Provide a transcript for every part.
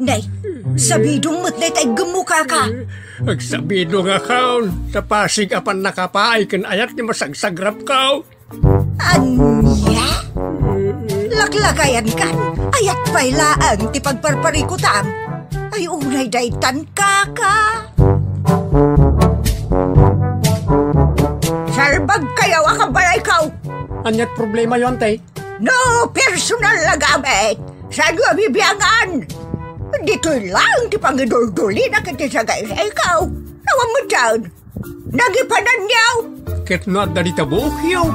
Nay, sabidong mo't day tayo gemuka ka. Agsabido nga kaon, sa Pasig apan nakapaay kan ayat ni masagsagrap kao. Anya? Laklakayan kan, ayat pailaan ti pagparparikutam. Ay unay daytan kaka. Sarbag kayaw akabalay kaw. Anyat problema yon tay? No personal na gamit. Saan nga bibiyangan? Dito lang ti pangidul-duli na kiti sa gaya sa ikaw. Nawang mo dyan. Nagipanan niyaw. Ket no at dalita bukyaw.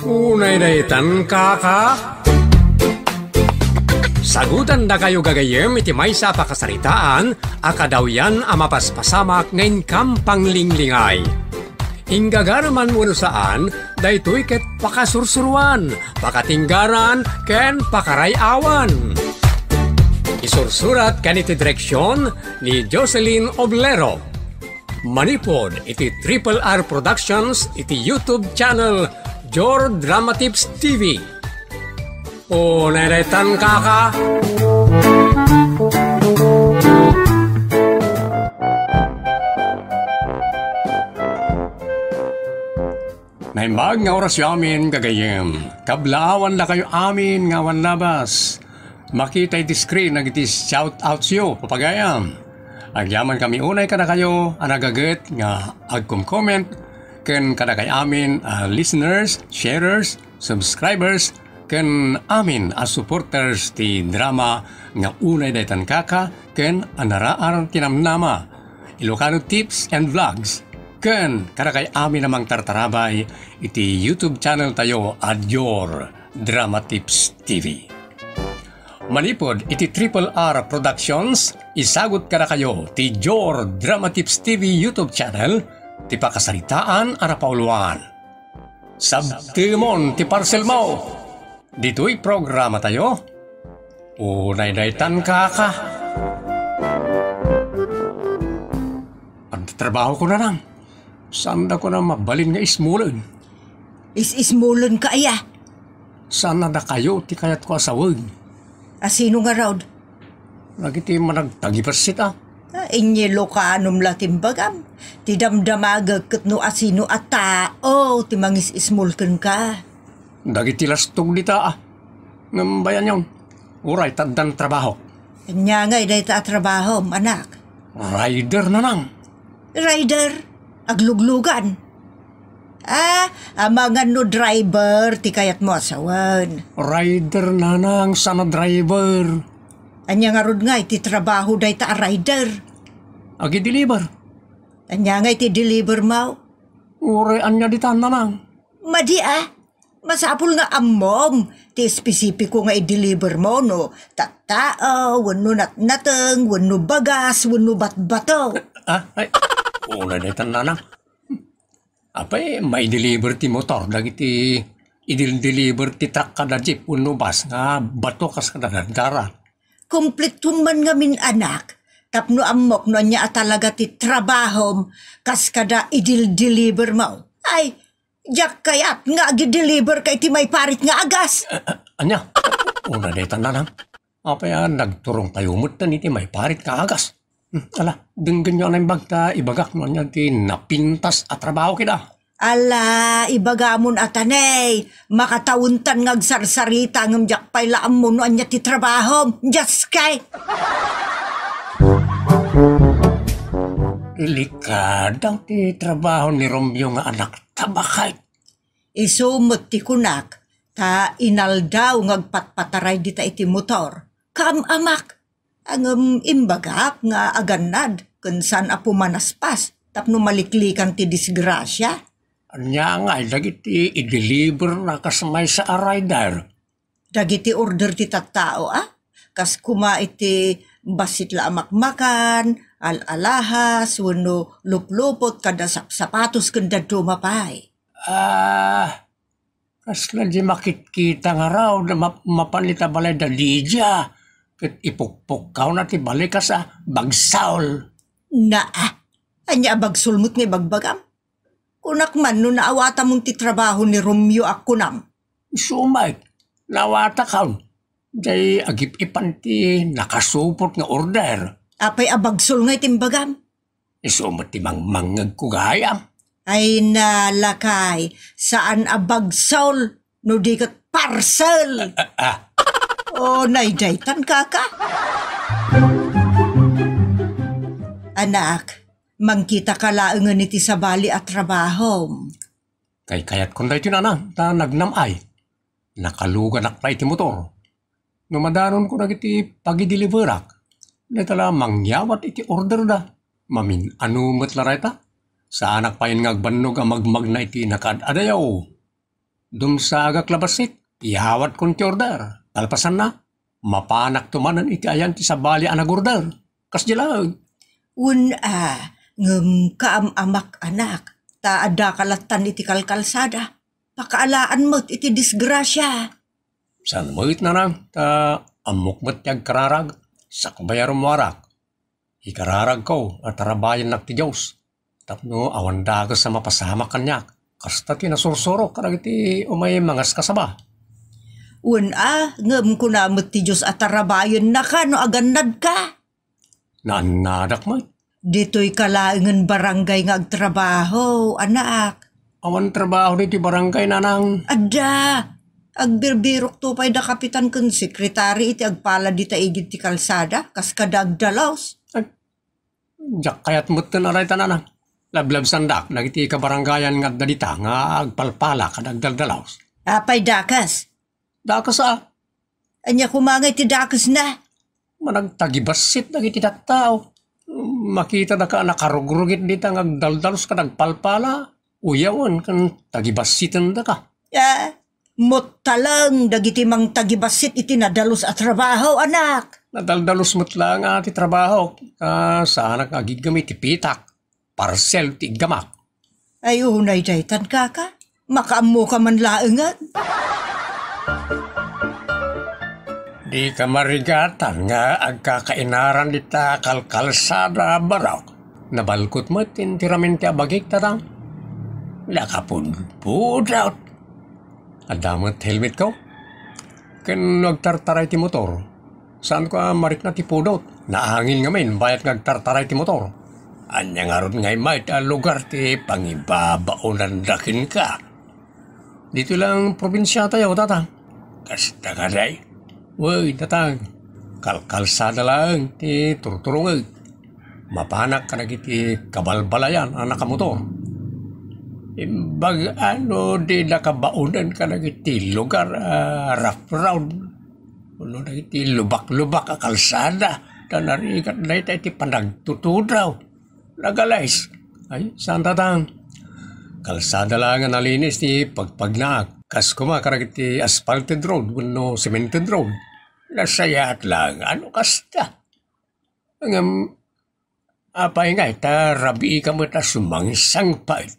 Unay daytan kaka. Sagutan na kayo gagayem iti maysa pakasaritaan, akadaw yan amapaspasamak ngayon kampang linglingay. Inggagarman mo saan, daytoy ket pakasursuruan, pakatinggaran, ken pakarayawan. Isursurat kaniti direksyon ni Jocelyn Oblero. Manipod iti Triple R Productions iti YouTube channel Jor Drama Tips TV. O neretan kaka. Naimbag nga oras yamin gagayem. Kablaawan na kayo amin nga wan labas. Makita'y di screen nag-itis shout out siyo papagayam. Agyaman kami unay kada kayo anagaget nga agkom-comment ken kada kay amin listeners, sharers, subscribers ken amin as supporters ti drama nga unay daytan kaka ken anaraar tinamnama Ilocano tips and vlogs ken kada kay amin namang tartarabay iti YouTube channel tayo Adyor Drama Tips TV. Manipod iti Triple R Productions isagot kada kayo ti Jor Drama Tips TV YouTube channel ti pakasaritaan arapauluan. Sabtimon ti parcel mo. Dito'y programa tayo. Unay daytan kaka. Pagtrabaho ko na lang. Saan na ko na mabalin nga ismulan? Ismulan ka aya. Saan na kayo ti kayat ko asawag? Asino nga raud? Lagi ti managtagipasit Inye Locanum latimbagam. Ti damdamagag ket no asino at tao ti mangis ismulken ka. Dagiti lastog dita Nambayan yung uray taddan trabaho. Anya nga iday ta trabaho, anak. Rider na nang. Rider? Agluglugan? Amangan no driver, ti kayat mo asawan. Rider na nang sana driver. Anya nga rod nga iti trabaho day ta rider. Agi deliver. Anya nga iti deliver mo. Uray anya ditan na nang. Madi masapul nga amom, ti spesipiko nga i-deliver mo, no? Tattao, wano natnateng, wano bagas, wano batbato. Ay, una na itan nanang. Apay, may deliver ti motor, dagiti i-deliver ti truck kada jeep, wano bus, nga bato kas kada dara. Kompletong man nga min anak, tapno amok no niya talaga ti trabahom, kas kada i-deliver mo. Ay, jak kayat nga agi-deliver kay ti may parit nga agas. Anya, una detan na lang. Apaya nagturong tayo mo iti may parit ka agas. Ala, denggan nyo na yung bagta, ibagak mo niya ti napintas at trabaho kita. Ala, ibagamon atanay, makatauntan nga agsarsarita ng jak pailaan mo no anya ti trabaho. Just kay. Ilikadang ti trabaho ni Romeo nga anak tabakay. Isumot ti kunak, ta inaldaw ngagpatpataray dita iti motor. Kaamamak, ang imbagak nga aganad, kung saan apo manaspas, tapno maliklikan ti disgrasya. Anya nga, dagiti i-deliver na kasamay sa rider. Dagiti order ti tattao, kas kuma iti basit la amakmakan, al-alahas, wano luplupot kada sapatos kanda dumapay. Kasla di makikita nga raw na mapanita balay da Lydia. Kat ipukpuk ka na ti balay ka sa bagsaol. Anya bagsulmut nga bagbagam. Kunak man no naawata mong ti trabaho ni Romeo ako nam. Sumay, nawata ka. Jay agip ipanti nakasupot nga order. Apay abagsol nga itimbagam. Isumot ti mangmangag ko gayam. Ay nalakay, saan abagsol no di kat parcel. O naidaytan ka. Anak, mangkita ka laangan iti sa bali at trabaho. Kayat kon da iti nana, ta nagnamay. Nakalugan akla iti motor. Numadanon ko na iti pagideliverak. Netala mangyawat iti order da. Mamin anumat laray ta. Sa anak pa yun ngagbanog ang magmag na iti nakadadayaw. Dumsa agak labasit, ihawat kon ti order. Talpasan na, mapanak tumanan iti ayan ti sabali anag order. Kas dilag. Ngem kaam-amak anak, ta ada kalatan iti kalkalsada. Pakaalaan mo't iti disgrasya. San mo'it na lang, ta amok mo't yag kararag, sa kubayaro mo arak. Ikararag ko at tarabayan nak ti Diyos. Tapno awan dagas sa mapasama kanyak. Kasta ti nasursurok karag iti umay mangas kasaba. Ngem ko na mo't ti Diyos at tarabayan na ka no aganad ka. Naanadak mo't. Dito'y kalaangan barangay nga agtrabaho, anak. Awan trabaho dito barangay nanang. Ada, agbirbirok to pa'y da kapitan kun sekretary iti agpala di taigid ti kalsada, kas kadagdalaws. Jak kayat mutten aray tanana. Lablab sandak, nagiti kabarangayan nga dalita nga agpalpala kadagdalaws. Apay dakas. Dakas Anya kumangay ti dakas na. Managtagibasit nagiti tattao. Makita na ka nakarugrugit dita nga agdaldalos ka nagpalpala. Uyawan kan tagibasitan da ka. Mot talang dagiti mang tagibasit iti nadalos at trabaho, anak. Nadaldalos mo't lang ati trabaho. Sa anak agigamit ti pitak. Parcel ti gamak. Ay unay daytan ka. Makaammo ka man laangan. Di ka marigatan nga agkakainaran dita kalkalsada barok. Nabalkot mo tintiramin ti abagik tatang. Lakapun pudraut. Adamot helmet ko. Ken nagtartaray ti motor. Saan ko marik na ti pudot? Naangin nga min bayat nagtartaray ti motor. Anya nga ron ngay may lugar ti pangibabaonan dakin ka. Dito lang probinsya tayo tatang. Kasta ka day. Uy, tatang, kalkalsada lang, ti turturungag. Mapanak ka na iti kabalbalayan ang nakamotor. Imbag di nakabaunan ka na iti lugar rough round. Uno na iti lubak-lubak a kalsada. Tanarikat na iti panagtutudraw. Nagalays. Ay, saan tatang? Kalsada lang ang nalinis ti pagpagnaak. Kas kumakarag iti asphalted road, no cemented road. Nasayat lang, ano kasta? Apay nga, rabi ka mo ta sumangsang pait.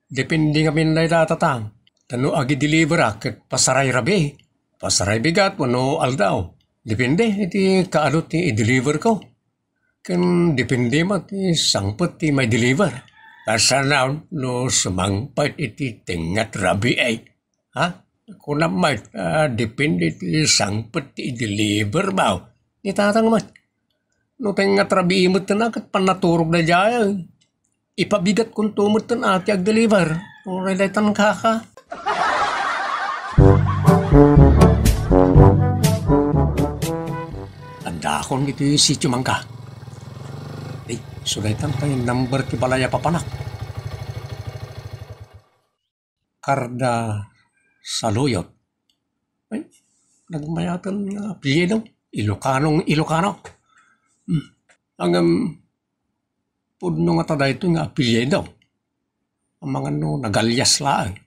Depende nga min na itatang. Tano agi deliver akit pasaray rabi. Pasaray bigat, wano aldaw. Depende, iti kaano ti i-deliver ko. Kan depende mo ti sangpot ti may deliver. Kasanaw no sumangpait iti tingat rabi ay. Ha? Kung naman, depende ti sangpot ti i-deliver ba? Itatang mo. No tingat rabi imot na kat panaturog na dyan. Ipabigat kung tumot na ati ag-deliver. O relatan ka. Anda akong ito yung sityo man ka. Ay, sulaitan tayo number ti balaya papanak. Karda Saluyot. Ay, nagmayatan nga apelyido. Ilocano. Hanggang pudno nga tada ito nga apelyido. Ang mga nagalyas lang.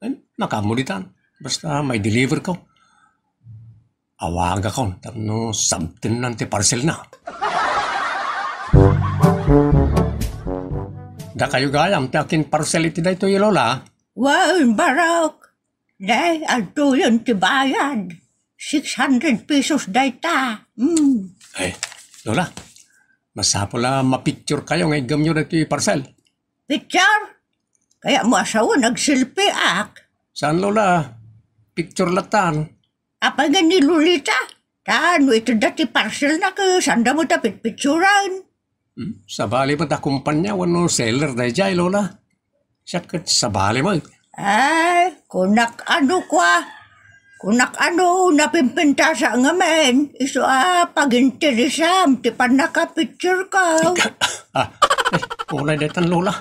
Ay, nakamulitan. Basta may deliver ko. Awaga ko. Tapno something nanti parcel na. Da kayo gayam, ti akin parcel iti da ito yung lola. Wow, barok. Day, ato yun ti bayad. 600 pesos dayta. Ay, lola, masapo lang mapicture kayo ngay gamyo na ito yung parcel. Picture? Kaya mo asawa nagsilpi ak. Saan lola? Picture latan. Apa nga ni Lolita? Ano ito dati parcel na ka, sanda mo tapit pitsuran. Sa bali mo ta kumpanya, wano seller da jay, Lola. Siya kat sa bali mo. Ay, kunak ano kwa. Kunak ano, napimpinta sa ngamen. Iso pag-interesam, ti pan nakapicture ka. Ulay daytan, Lola.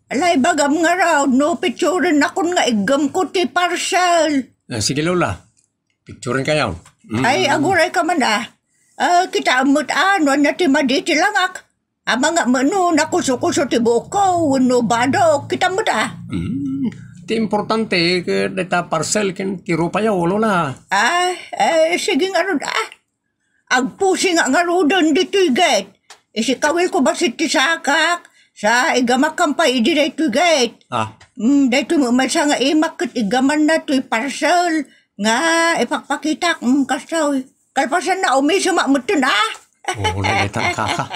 Alay, bagam nga raw, no picturein ako nga igam ko ti parcel. Sige, Lola. Picturein kayo. Ay, aguray ka man kita amot ano na ti maditi langak. Ama nga mano, nakuso-kuso ti buko, no bado, kita mo Ti importante, data parcel ken tiro pa yaw, Lola. Sige nga ron, agpusi nga ron dito gate. Isikawil ko ba si tisakak? Sa igamakampa idiray to gate. Dito mo masa nga imakit igaman na to parcel. Nga, ipakpakitak, kasaw. Kalpasan na umisama mo to na. Ulay daytan kaka.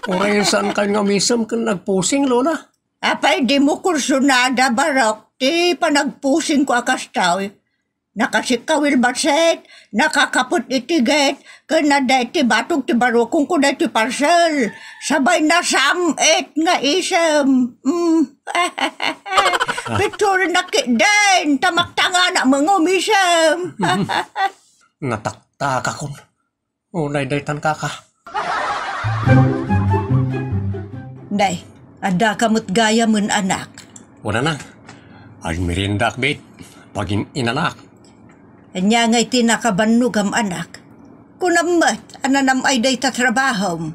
Oray saan kayo nga misam kung nagpusing, Lola? Apay, di mo kursunada barok. Ti panagpusing ko akastaw. Nakasikawil baset, nakakapot itiget, kanaday ti batog ti barokong ko na ti parcel. Sabay na samit nga isem. Picture na din, tamaktanga na mga umisem. Natakta ka kon. Ulay daytan kaka. Day, ada kamot gaya mun anak. Wala na. Ang merindak bait. Pagin inanak. Anya ngay tinakabannog am anak. Kunamat, ananam ay day tatrabaho.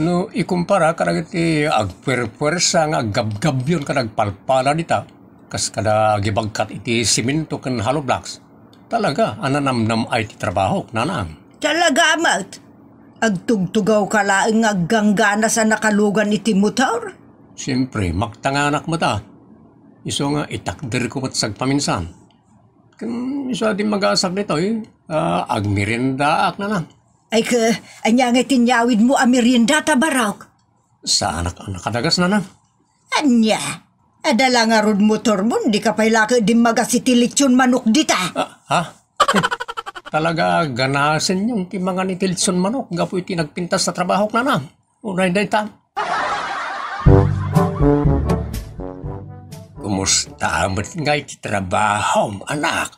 No, ikumpara karagiti agperpersa nga gabgab yun kanagpalpala dita. Kas kada gibagkat iti simento kan hollow blocks. Talaga, ananamnam ay ti trabaho, nanang. Talaga amat. Agtugtugaw ka laing agganggana sa nakalugan iti motor. Siyempre, magtanganak mo ta. Iso nga itakder ko mat sagpaminsan. Kan iso din mag-asak nito agmirindaak na lang. Ay anya nga tinyawid mo amirinda ta barok. Sa anak-anak kadagas na lang. Anya, adala nga rod motor mo, di ka pailaka din magasitiliksyon manok dita. Talaga ganasin yung mga ni Tilson manok. Gapo iti nagpintas sa trabaho na lang. Unay daytan. Kumusta amat nga iti trabaho, anak?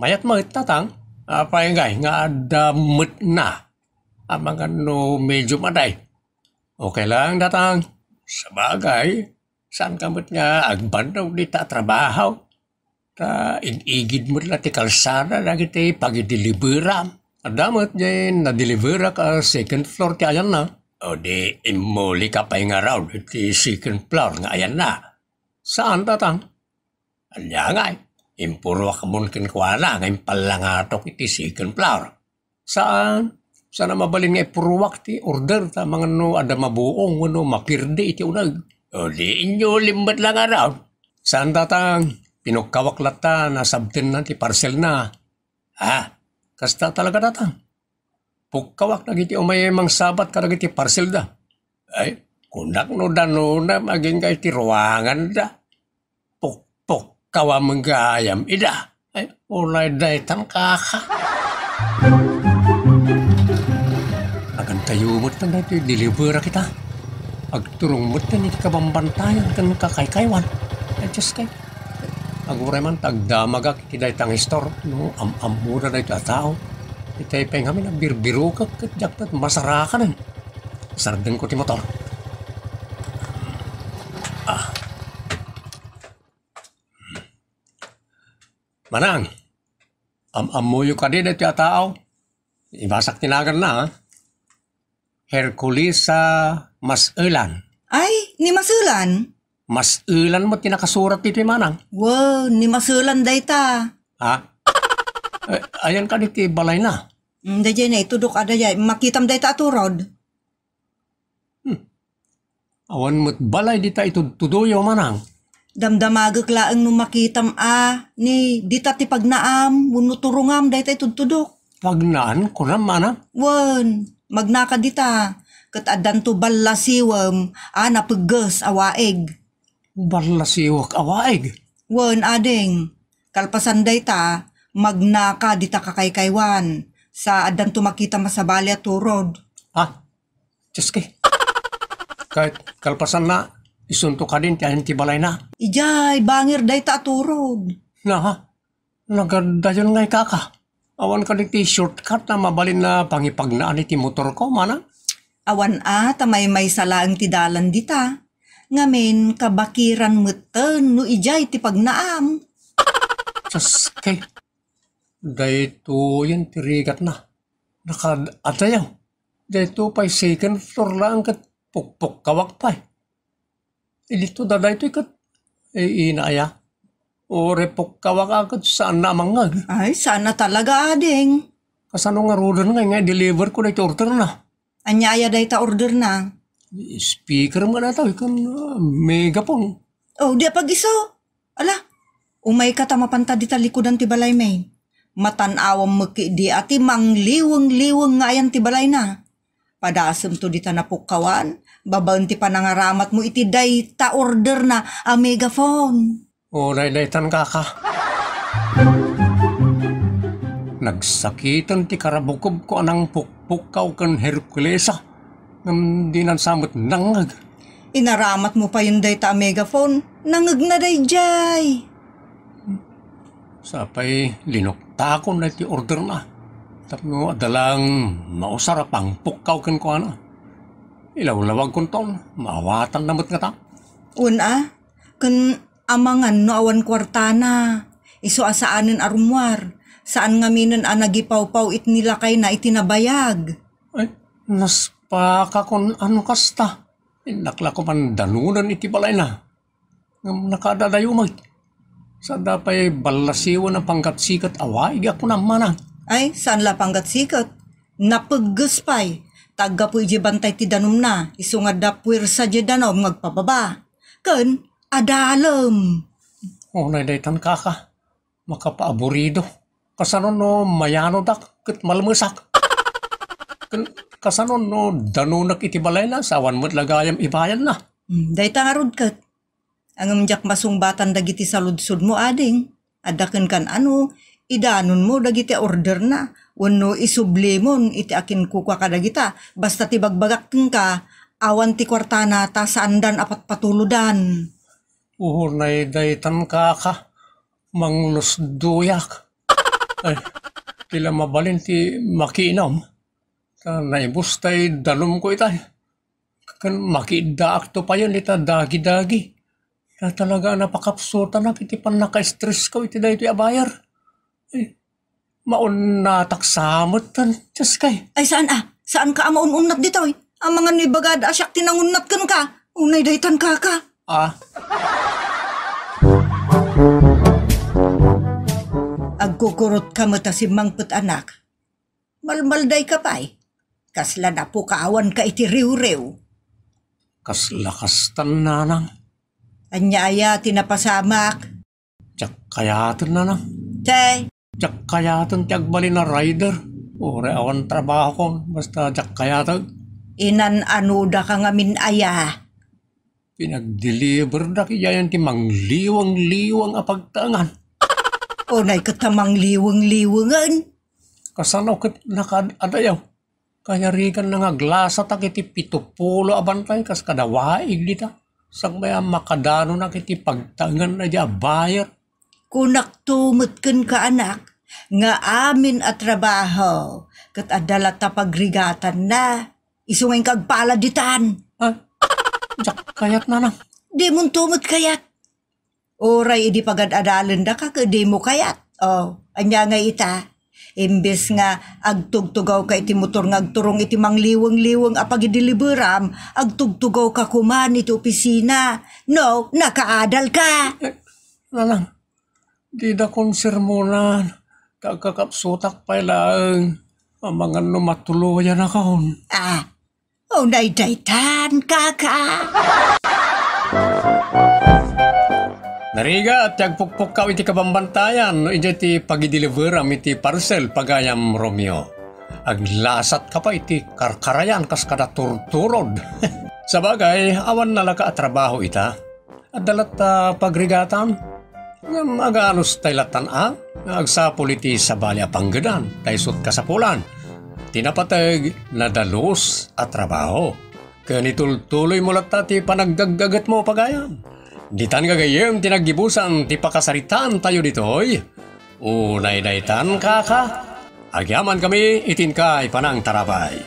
Mayat mo tatang, apay nga adamot na. Mga no medyo maday. Okay lang, datang. Sa bagay, saan kamot nga agbandaw di ta trabaho? Ta inigid mo na ti kalsada na kita pag-delibera. Adamot dyan, na-delibera ka second floor ti ayan na. O di, imuli ka pa nga raw ti second floor nga ayan na. Saan tatang? Anya nga impuro ka mo kinkwana nga impalangatok iti second floor. Saan? Sana mabalin nga ipuruwak ti order ta mga no ada mabuong no mapirde iti unag. O di inyo limbat lang araw. Saan tatang? Pinukawak lata na sabten na ti parcel na. Kasta talaga tatang. Pukawak na giti umay mang sabat ka na giti parcel da. Ay, kunak no dano na maging kay ti ruangan da. Pukpuk kawa manggayam ida. Ay, ulay daytan kaka. Agan tayo mo't na dito delibera kita. Agturong mo't na iti kabambantayan kan kakaykaywan. Ay, just kay. Aguray man tagdamagak iti daytang istor. No, amura na ito tao. Itay pa nga nagbirbiru ka jaktat masarakan. Sarden ko ti motor. Manang, amuyo ka din ito tao. Ibasak tinagan na, Herculesa Masulan. Ay, ni Masulan? Masulan mo tinakasurat dito manang. Wow, ni Masulan dayta. Ayan ka dito balay na. Dayay na itudok adayay, makitam dayta aturod. Awan mo't balay dita ito tuduyo manang. Damdamagak laang nung makitam ni dita ti pagnaam, wano turungam dayta itudtudok. Pagnaan ko na manang. Wan, magnaka dita, kat adan to balasiwam, napaggas awaeg. Balasiwak awaig. Wan ading, kalpasan dayta, magnaka dita kakaykaywan sa adan tumakita masabali at turod. Diyos kay. Kahit kalpasan na, isunto ka din, tiyahin tibalay na. Ijay, bangir day ta turod. Nagadayon ngay kaka. Awan ka din ti shortcut na mabalin na pangipagnaan iti motor ko, mana? Awan tamay may salaang ti dalan dita. Ngamin kabakiran meten no ijay ti pagnaam. Diyos kay. Dahito yan tirigat na. Nakadayaw. Dahito pa'y second floor lang kat pukpuk kawak pa'y. Dito dahito ikat. Inaaya. O repok kawak agad saan na mangag. Ay, sana talaga ading. Kasano nga ruder nga deliver ko na ito order na. Anyaya day ta order na. Speaker mo na ito. Ikan megaphone. Di pag-iso. Ala, umay ka tamapanta di talikodan ti balay may. Matanawang maki di ati mangliwang-liwang nga yan ti balay na. Padasem to di ta napukkawan. Babaon ti panangaramat mo iti day ta order na a megaphone. Day-daytan kaka. Nagsakitan ti karabukob ko anang pukpukaw kan Herculesa. Di nansamot nangag. Inaramat mo pa yung day ta megaphone. Nangag na day jay. Sapay linokta ko na ti order na. Tapno adalang mausara pang pukaw kan ko ano. Ilaw-lawag kon ton. Maawatan namot nga ta. Kan amangan no awan kwartana. Iso asaanin arumwar. Saan nga minan nagipaw-paw it nila kay na itinabayag. Ay, naspaka kon ano kasta. Nakla ko man danunan iti balay na. Nakadadayumag. Sa dapay balasiwan ng pangkat-sikat away ako naman. Ay, saan la pangkat-sikat? Napaggas pa'y. Tagga po iji bantay ti danom na. Isungad da puwersa di danom magpababa. Kan, adalam. Naydaytan kaka. Makapaaburido. Kasano no mayano dak ket malmesak. Kasano no danunak iti balay na sawan mo't lagayam ibayan na. Dayta nga rod ket. Ang amjak masungbatan dagiti sa ludsod mo ading. Adaken kan idanon mo dagiti order na. Wano isublimon iti akin kukwa ka dagita. Basta ti bagbagak ka, awan ti kwartana ta saandan apat patuludan. Naydaytan kaka. Manglos duyak. Ay, tila mabalin ti makinom. Naibus tay dalom ko itay. Kan makidaak to pa yun ita dagi-dagi. Kaya talaga napakapsuta na kiti pan naka-stress ko iti dahi ito abayar. Ay, maun nataksamot tan. Diyos kay. Ay saan Saan ka maununat dito? Ang mga nibagad asyak tinangunat kan ka. Unay daytan ka. Agkukurot ka mo ta si mangput anak. Malmalday ka pa'y. Kasla na po kaawan ka iti riw-riw. Kaslakastan nanang. Anyaya tinapasamak. Tiyak kayatan nanang. Tay. Tiyak kayatan tiyak bali na rider. Awan trabaho ko. Basta tiyak kayatan. Inan-anuda ka nga minaya. Pinag-deliver na kiyayan ti mangliwang-liwang apagtangan. Nay katamang liwang-liwangan. Kasano kat nakadayaw. Kaya rikan na nga glasa ta kiti 70 abantay kas kadawaig dita. Sang maya makadano na kiti pagtangan na diya bayar. Kunak tumot kan ka anak. Nga amin at trabaho. Kat adalat ta pagrigatan na. Isungay kagpala ditan. Diyak kayat na nang. Di mong tumot kayat. Oray idi pagad-adalan da ka di mo kayat. Anya nga ita. Imbes nga agtugtugaw ka iti motor nga agturong iti mangliwang-liwang apag-ideliberam, agtugtugaw ka kuman iti opisina. No, nakaadal ka. Nanang, di da konsermonan. Kagkakapsutak pa ilang. Mga matuluyan akon. Naydaytan kaka. Nariga at yagpukpukaw iti kabambantayan no iti pag-deliver iti parcel pagayam Romeo. Aglasat ka pa iti karkarayan kas kada turturod. Sabagay, awan nalaka at trabaho ita. At dalat pagrigatan. Ngam aganos tay latan agsapol iti sa balya panggedan, taysot kasapulan. Tinapatag na dalos at trabaho. Kanituloy mo lata ti panagdaggagat mo pagayam. Ditan gagayem tinaggibusan ti pakasaritan tayo ditoy. Unay daytan kaka. Agyaman kami itin ka ipanang tarabay.